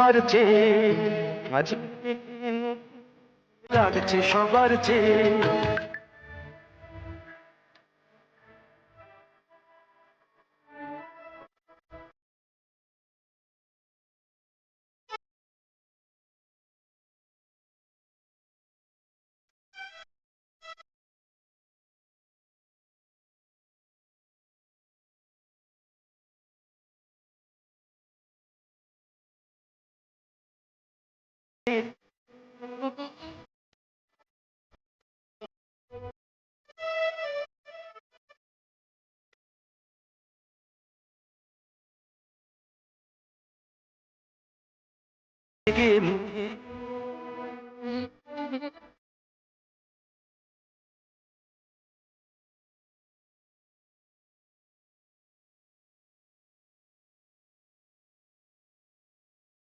সবার চেয়ে, আজ লাগছে সবার চেয়ে।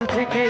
থেকে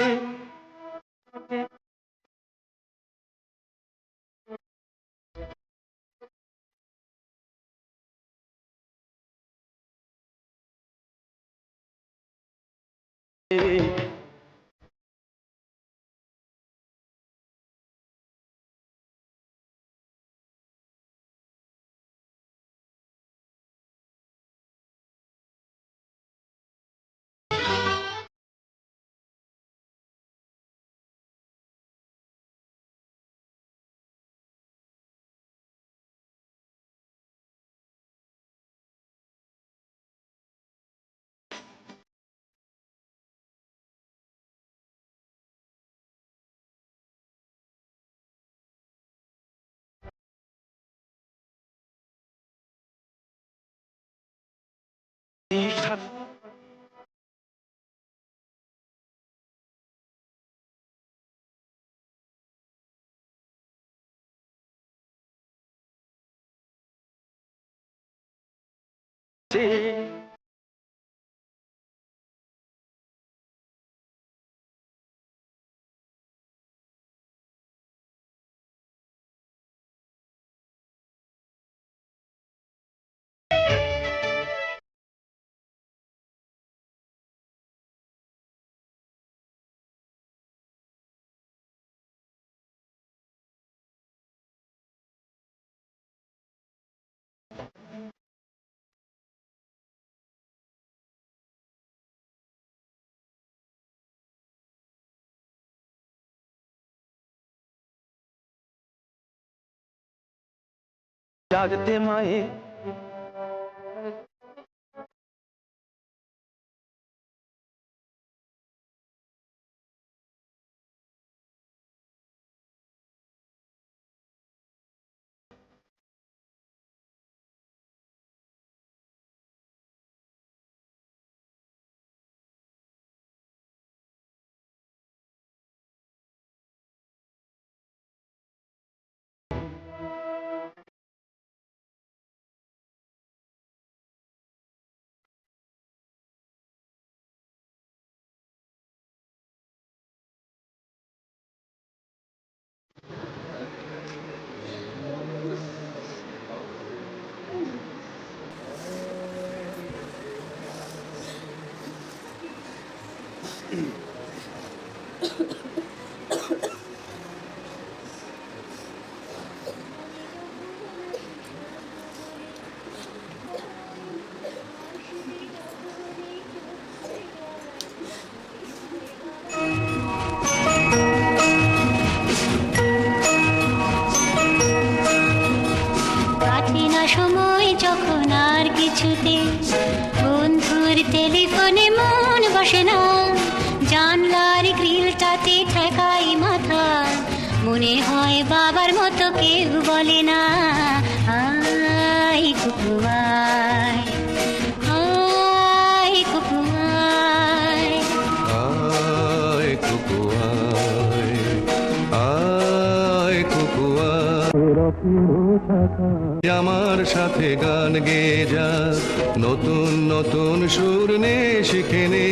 জাগতে মায়ে সময় যখন আর কিছুতে বন্ধুর টেলিফোনে মন বসে না, জানলার গ্রিলটাতে ঠেকাই মাথা, মনে হয় বাবার মতো কেউ বলে না, আয় কুকু আয়, আয় কুকু আয়, আয় কুকু আয়, আয় কুকু আয়। আমার সাথে গান গেয়ে যা, নতুন নতুন সুর নে শিখে নে,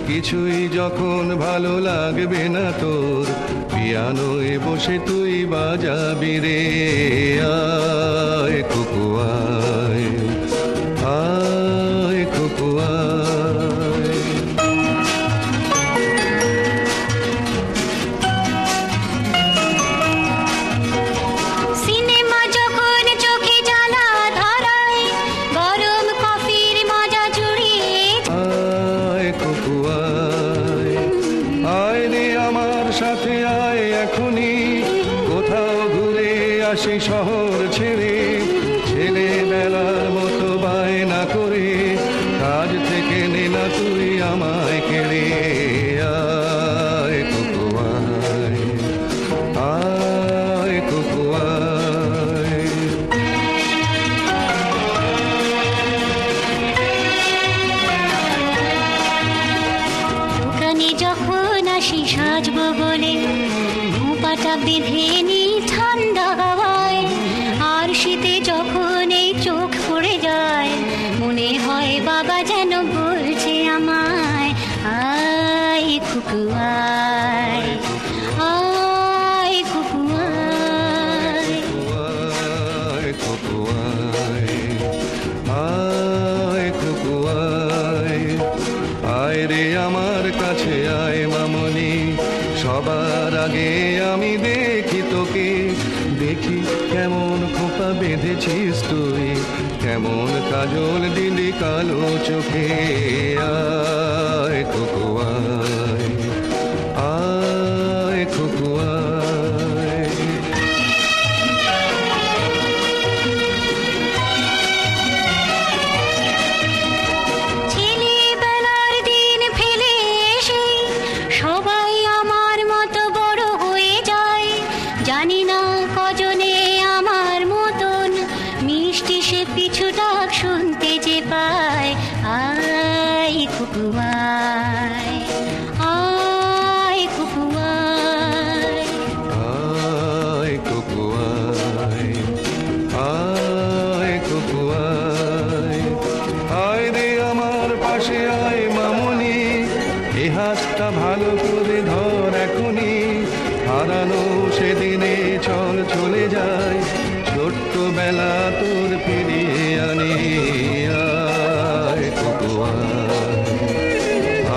কিছুই যখন ভালো লাগবে না তোর, পিয়ানোয় বসে তুই বাজাবি রে, আয় কুকু আয়, আয় কুকু আয়। সাথে আয় এখনই কোথাও ঘুরে আসি শহর ছেড়ে ছেলেবেলার মতো বায়না করে কাজ থেকে নে না তুই আমায় কেড়ে আয় কুকু আয় আয় কুকু আয় দোকানে যখন আসি সাজবো বলে মুপাটা বেঁধে নি ঠান্ডা হাওয়ায়, আর শীতে যখন এই চোখ পড়ে যায় মনে হয় বাবা যেন বলছে আমায় আয় কুকু আয় আয় কুকু আয়। আয় কুকু আয় আয় কুকু আয় আয় রে আমার কাছে আয় মামনি সবার আগে আমি দেখি তোকে দেখি কেমন খোপা বেঁধেছিস তুই কেমন কাজল দিলি কালো চোখে আয় কুকু আয় আয় কুকু আয় ছেলেবেলার দিন ফেলে এসে সবাই আমার মতো বড় হয়ে যায়, জানি না কজনে আমার মতন মিষ্টি সে পিছু ডাক শুনতে যে পায় আয় কুকু আয় আয় কুকু আয়। আয় কুকু আয় আয় কুকু আয় আয় রে আমার পাশে আয় মামনি এ হাতটা ভালো করে ধর এখনই হারানো সেদিনে চল চলে যায় ছোট্ট বেলা তোর ফিরিয়ে আনি